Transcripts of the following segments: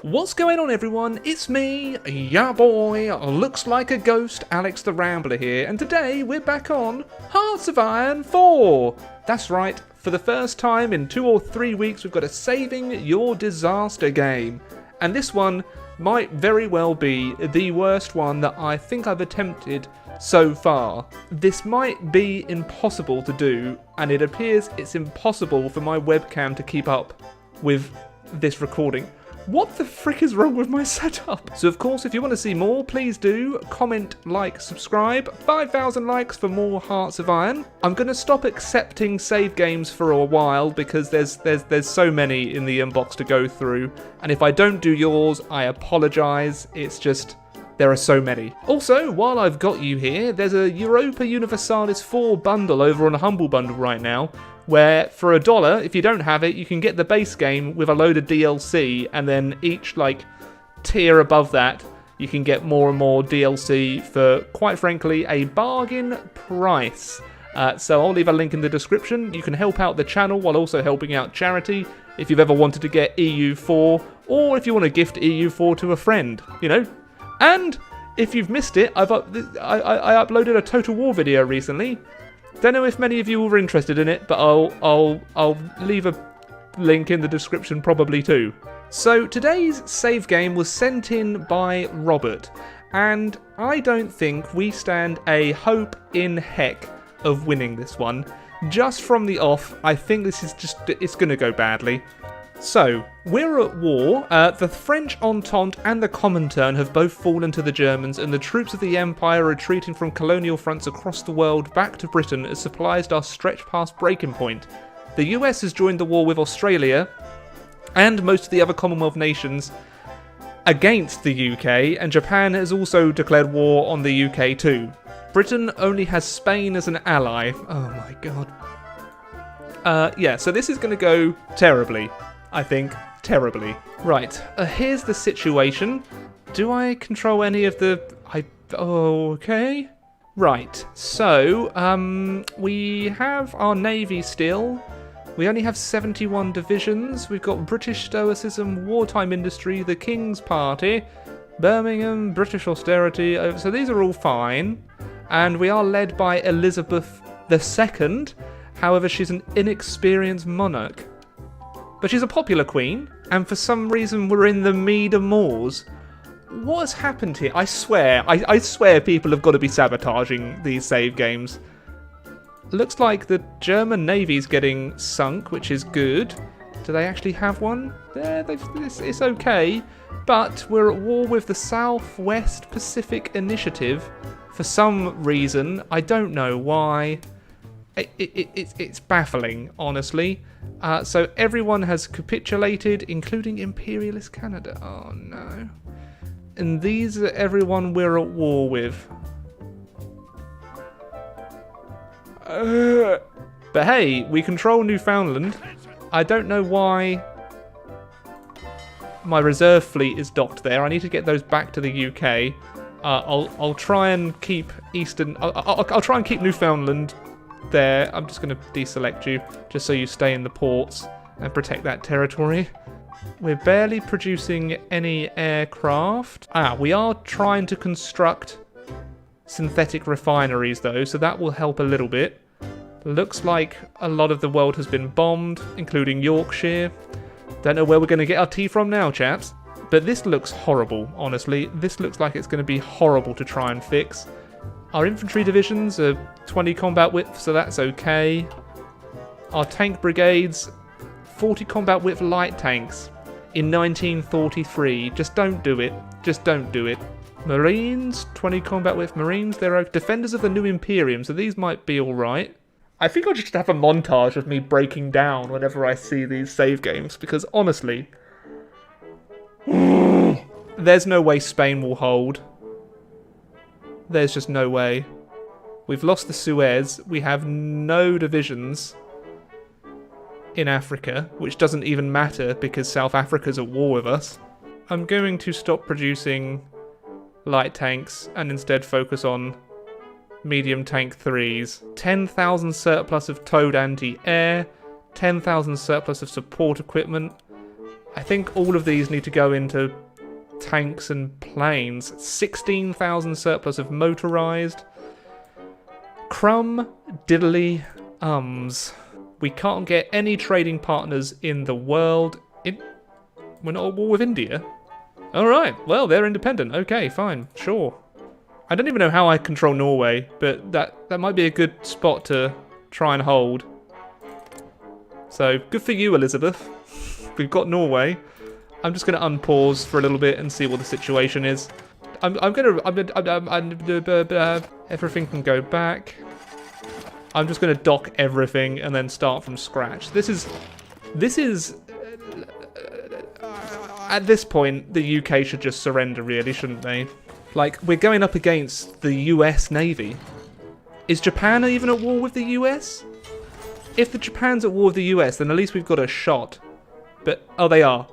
What's going on, everyone? It's me, ya boy, looks like a ghost, Alex the Rambler here, and today we're back on Hearts of Iron 4! That's right, for the first time in 2 or 3 weeks we've got a Saving Your Disaster game, and this one might very well be the worst one that I think I've attempted so far. This might be impossible to do, and it appears it's impossible for my webcam to keep up with this recording. What the frick is wrong with my setup? So of course, if you want to see more, please do comment, like, subscribe. 5,000 likes for more Hearts of Iron. I'm going to stop accepting save games for a while because there's so many in the inbox to go through. And if I don't do yours, I apologise. It's just, there are so many. Also, while I've got you here, there's a Europa Universalis 4 bundle over on a Humble Bundle right now, where for $1, if you don't have it, you can get the base game with a load of DLC, and then each tier above that, you can get more and more DLC for, quite frankly, a bargain price. So I'll leave a link in the description. You can help out the channel while also helping out charity if you've ever wanted to get EU4, or if you want to gift EU4 to a friend, you know. And if you've missed it, I uploaded a Total War video recently. Don't know if many of you were interested in it, but I'll leave a link in the description probably too. So today's save game was sent in by Robert, and I don't think we stand a hope in heck of winning this one. Just from the off, I think this is it's gonna go badly. So, we're at war. The French Entente and the Commonwealth have both fallen to the Germans, and the troops of the Empire are retreating from colonial fronts across the world back to Britain as supplies are stretched past breaking point. The US has joined the war with Australia and most of the other Commonwealth nations against the UK, and Japan has also declared war on the UK too. Britain only has Spain as an ally. Oh my god. Yeah, so this is going to go terribly. I think, terribly. Right, here's the situation. Do I control any of the... okay. Right, so, we have our navy still. We only have 71 divisions. We've got British Stoicism, Wartime Industry, the King's Party, Birmingham, British Austerity. So these are all fine. And we are led by Elizabeth II. However, she's an inexperienced monarch. But she's a popular queen, and for some reason we're in the Mead of Moors. What has happened here? I swear, I swear people have got to be sabotaging these save games. Looks like the German Navy's getting sunk, which is good. Do they actually have one? It's okay, but we're at war with the Southwest Pacific Initiative. For some reason, I don't know why. It's baffling, honestly. So everyone has capitulated, including imperialist Canada. Oh no. And these are everyone we're at war with. But hey, we control Newfoundland. I don't know why my reserve fleet is docked there. I need to get those back to the UK. I'll try and keep I'll try and keep Newfoundland there. I'm just going to deselect you just so you stay in the ports and protect that territory. We're barely producing any aircraft. We are trying to construct synthetic refineries though, so that will help a little bit. Looks like a lot of the world has been bombed, including Yorkshire. Don't know where we're going to get our tea from now, chaps. But this looks horrible, honestly. This looks like it's going to be horrible to try and fix. Our infantry divisions are 20 combat width, so that's okay. Our tank brigades, 40 combat width light tanks in 1943. Just don't do it. Just don't do it. Marines, 20 combat width Marines. There are defenders of the New Imperium, so these might be alright. I think I'll just have a montage of me breaking down whenever I see these save games, because honestly, there's no way Spain will hold. There's just no way. We've lost the Suez. We have no divisions in Africa, which doesn't even matter because South Africa's at war with us. I'm going to stop producing light tanks and instead focus on medium tank 3s. 10,000 surplus of towed anti-air, 10,000 surplus of support equipment. I think all of these need to go into tanks and planes. 16,000 surplus of motorised. Crumb diddly ums. We can't get any trading partners in the world. We're not at war with India? Alright, well, they're independent. Okay, fine, sure. I don't even know how I control Norway, but that might be a good spot to try and hold. So, good for you, Elizabeth. We've got Norway. I'm just going to unpause for a little bit and see what the situation is. Everything can go back. I'm just going to dock everything and then start from scratch. This is at this point, the UK should just surrender, really, shouldn't they? Like, we're going up against the US Navy. Is Japan even at war with the US? If the Japan's at war with the US, then at least we've got a shot. But, oh, they are.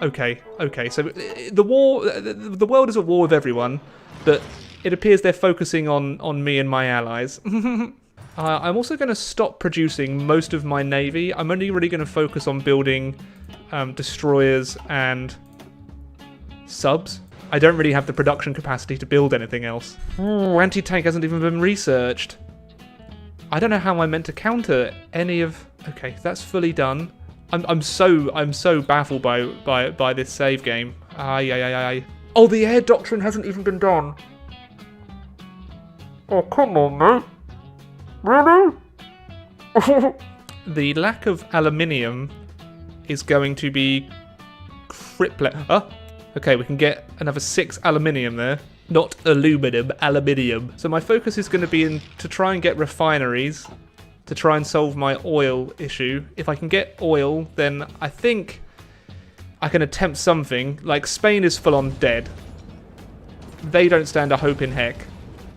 Okay. So, the world is at war with everyone, but it appears they're focusing on me and my allies. I'm also going to stop producing most of my navy. I'm only really going to focus on building destroyers and subs. I don't really have the production capacity to build anything else. Oh, anti-tank hasn't even been researched. I don't know how I'm meant to counter any of... Okay, that's fully done. I'm so baffled by this save game. Oh, the air doctrine hasn't even been done. Oh, come on, mate. Really? The lack of aluminium is going to be crippling. Okay, we can get another 6 aluminium there. Not aluminum, aluminium. So my focus is going to be to try and get refineries to try and solve my oil issue. If I can get oil, then I think I can attempt something. Like, Spain is full on dead. They don't stand a hope in heck.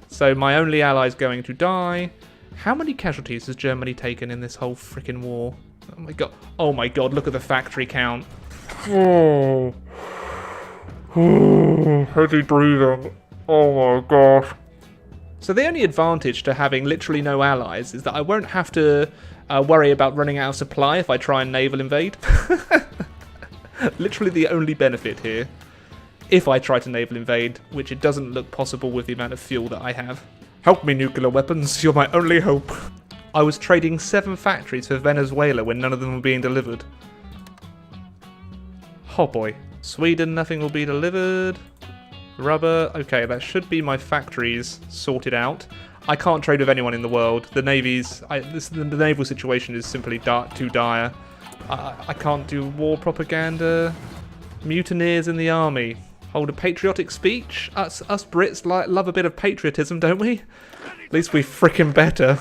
So my only ally is going to die. How many casualties has Germany taken in this whole freaking war? Oh my god, look at the factory count. Oh. Heavy breathing. Oh my gosh. So the only advantage to having literally no allies is that I won't have to worry about running out of supply if I try and naval invade. Literally the only benefit here. If I try to naval invade, which it doesn't look possible with the amount of fuel that I have. Help me, nuclear weapons, you're my only hope. I was trading 7 factories for Venezuela when none of them were being delivered. Oh boy. Sweden, nothing will be delivered. Rubber, okay, that should be my factories sorted out. I can't trade with anyone in the world. The the naval situation is simply too dire. I can't do war propaganda. Mutineers in the army. Hold a patriotic speech. Us Brits love a bit of patriotism, don't we? At least we frickin' better.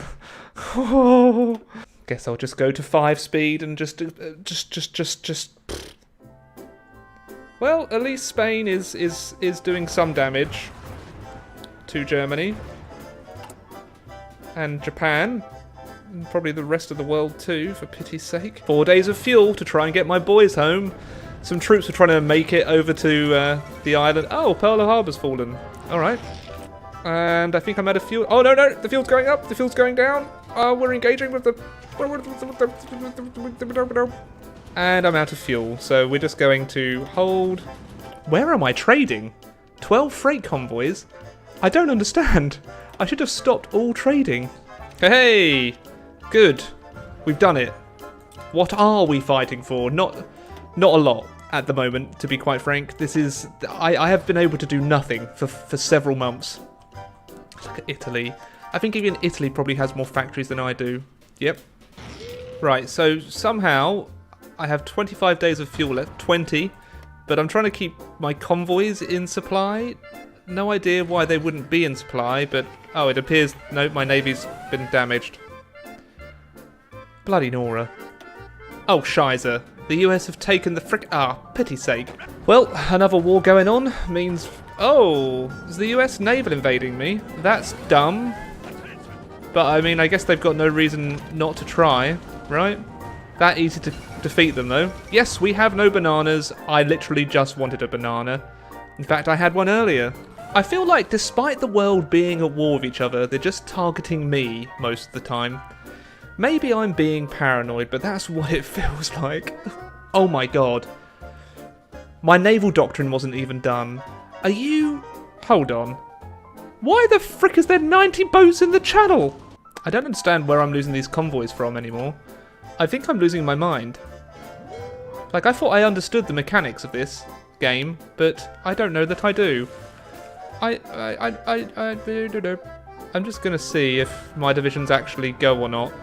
Oh. Guess I'll just go to 5 speed and just. Well, at least Spain is doing some damage to Germany and Japan, and probably the rest of the world too, for pity's sake. 4 days of fuel to try and get my boys home. Some troops are trying to make it over to the island. Oh, Pearl Harbor's fallen. All right. And I think I'm out of fuel. Oh, no, the fuel's going up. The fuel's going down. We're engaging with the... And I'm out of fuel, so we're just going to hold... Where am I trading? 12 freight convoys? I don't understand. I should have stopped all trading. Hey! Good. We've done it. What are we fighting for? Not a lot at the moment, to be quite frank. This is... I have been able to do nothing for several months. Look at Italy. I think even Italy probably has more factories than I do. Yep. Right, so somehow I have 25 days of fuel left. 20. But I'm trying to keep my convoys in supply. No idea why they wouldn't be in supply, but... Oh, it appears... No, my navy's been damaged. Bloody Nora. Oh, Shizer. The US have taken the pity's sake. Well, another war going on means... Oh, is the US naval invading me? That's dumb. But, I mean, I guess they've got no reason not to try, right? That easy to defeat them, though. Yes, we have no bananas. I literally just wanted a banana. In fact, I had one earlier. I feel like despite the world being at war with each other, they're just targeting me most of the time. Maybe I'm being paranoid, but that's what it feels like. Oh my god. My naval doctrine wasn't even done. Are you... Hold on. Why the frick is there 90 boats in the channel? I don't understand where I'm losing these convoys from anymore. I think I'm losing my mind. Like, I thought I understood the mechanics of this game, but I don't know that I do. I'm just gonna see if my divisions actually go or not.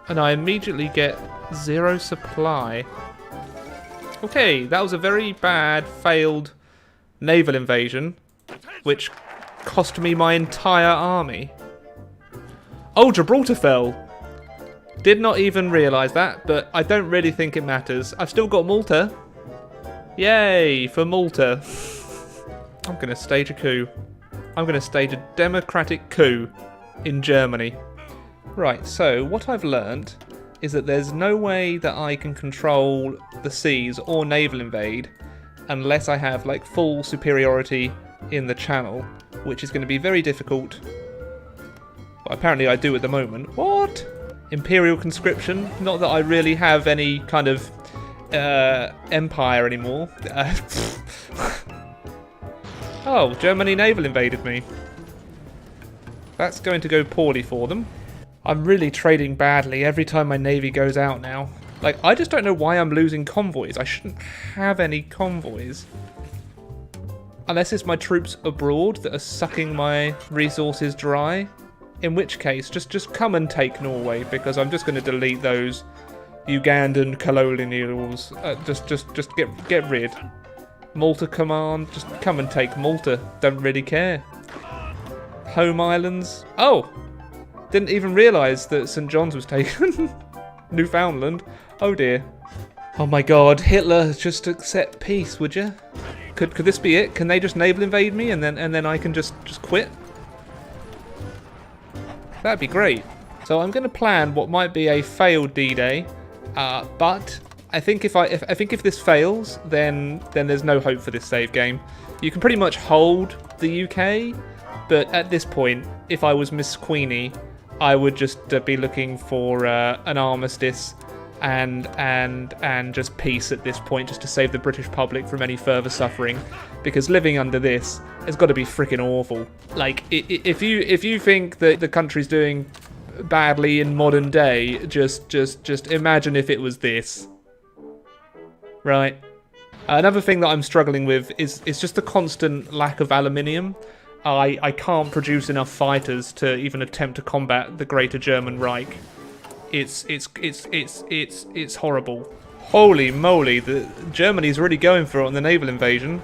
And I immediately get 0 supply. Okay, that was a very bad, failed naval invasion, which cost me my entire army. Oh, Gibraltar fell. Did not even realise that, but I don't really think it matters. I've still got Malta. Yay, for Malta. I'm going to stage a coup. I'm going to stage a democratic coup in Germany. Right, so what I've learned is that there's no way that I can control the seas or naval invade unless I have like full superiority in the channel, which is going to be very difficult. But apparently I do at the moment. What? Imperial conscription? Not that I really have any kind of empire anymore. Oh, Germany naval invaded me. That's going to go poorly for them. I'm really trading badly every time my navy goes out now. Like, I just don't know why I'm losing convoys. I shouldn't have any convoys. Unless it's my troops abroad that are sucking my resources dry. In which case, just come and take Norway, because I'm just going to delete those Ugandan colonials. Just get rid. Malta command, just come and take Malta. Don't really care. Home Islands. Oh! Didn't even realise that St. John's was taken. Newfoundland. Oh dear. Oh my god, Hitler, just accept peace, would you? Could this be it? Can they just naval invade me and then I can just quit? That'd be great. So I'm going to plan what might be a failed D-Day, but I think if this fails, then there's no hope for this save game. You can pretty much hold the UK, but at this point, if I was Miss Queenie, I would just be looking for an armistice and just peace at this point, just to save the British public from any further suffering, because living under this has got to be freaking awful. Like, if you think that the country's doing badly in modern day, just imagine if it was this. Right. Another thing that I'm struggling with is just the constant lack of aluminium. I can't produce enough fighters to even attempt to combat the Greater German Reich. It's horrible. Holy moly, Germany's really going for it on the naval invasion.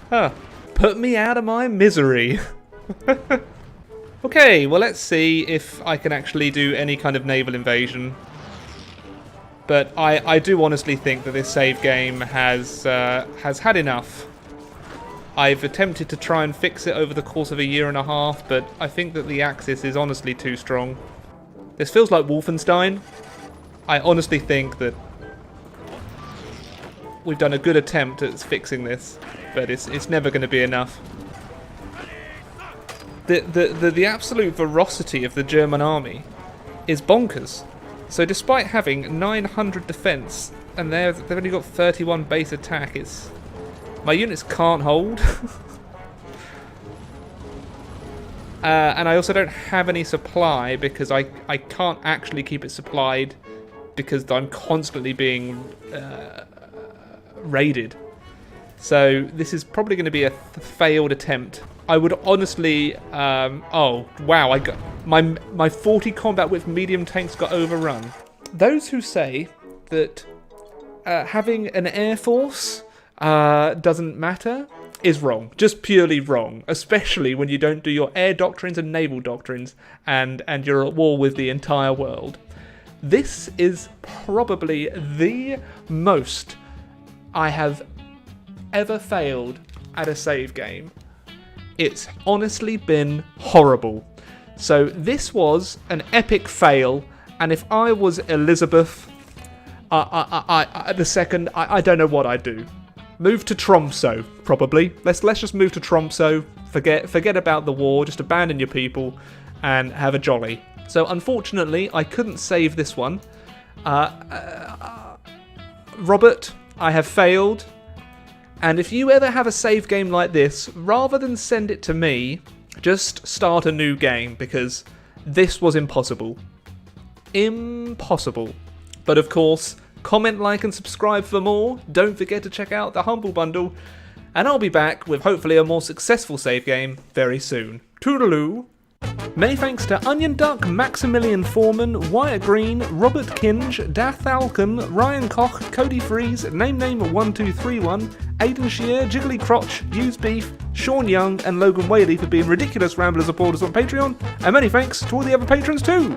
Huh. Put me out of my misery. Okay, well, let's see if I can actually do any kind of naval invasion. But I do honestly think that this save game has had enough. I've attempted to try and fix it over the course of a year and a half, but I think that the Axis is honestly too strong. This feels like Wolfenstein. I honestly think that we've done a good attempt at fixing this, but it's never going to be enough. The absolute ferocity of the German army is bonkers. So despite having 900 defense, and they've only got 31 base attack, my units can't hold. And I also don't have any supply, because I can't actually keep it supplied, because I'm constantly being raided. So this is probably going to be a failed attempt. I would honestly... oh, wow, I got my 40 combat with medium tanks got overrun. Those who say that having an air force doesn't matter is wrong. Just purely wrong. Especially when you don't do your air doctrines and naval doctrines and you're at war with the entire world. This is probably the most I have ever failed at a save game. It's honestly been horrible. So this was an epic fail, and if I was Elizabeth II, I don't know what I'd do. Move to Tromsø, probably. Let's just move to Tromsø. Forget about the war. Just abandon your people and have a jolly. So unfortunately, I couldn't save this one. Robert, I have failed. And if you ever have a save game like this, rather than send it to me, just start a new game, because this was impossible. Impossible. But of course, comment, like and subscribe for more. Don't forget to check out the Humble Bundle. And I'll be back with hopefully a more successful save game very soon. Toodaloo! Many thanks to Onion Duck, Maximilian Foreman, Wyatt Green, Robert Kinge, Dath Alcon, Ryan Koch, Cody Freeze, NameName1231, Aidan Shear, Jiggly Crotch, Used Beef, Sean Young and Logan Whaley for being ridiculous Rambler supporters on Patreon, and many thanks to all the other patrons too!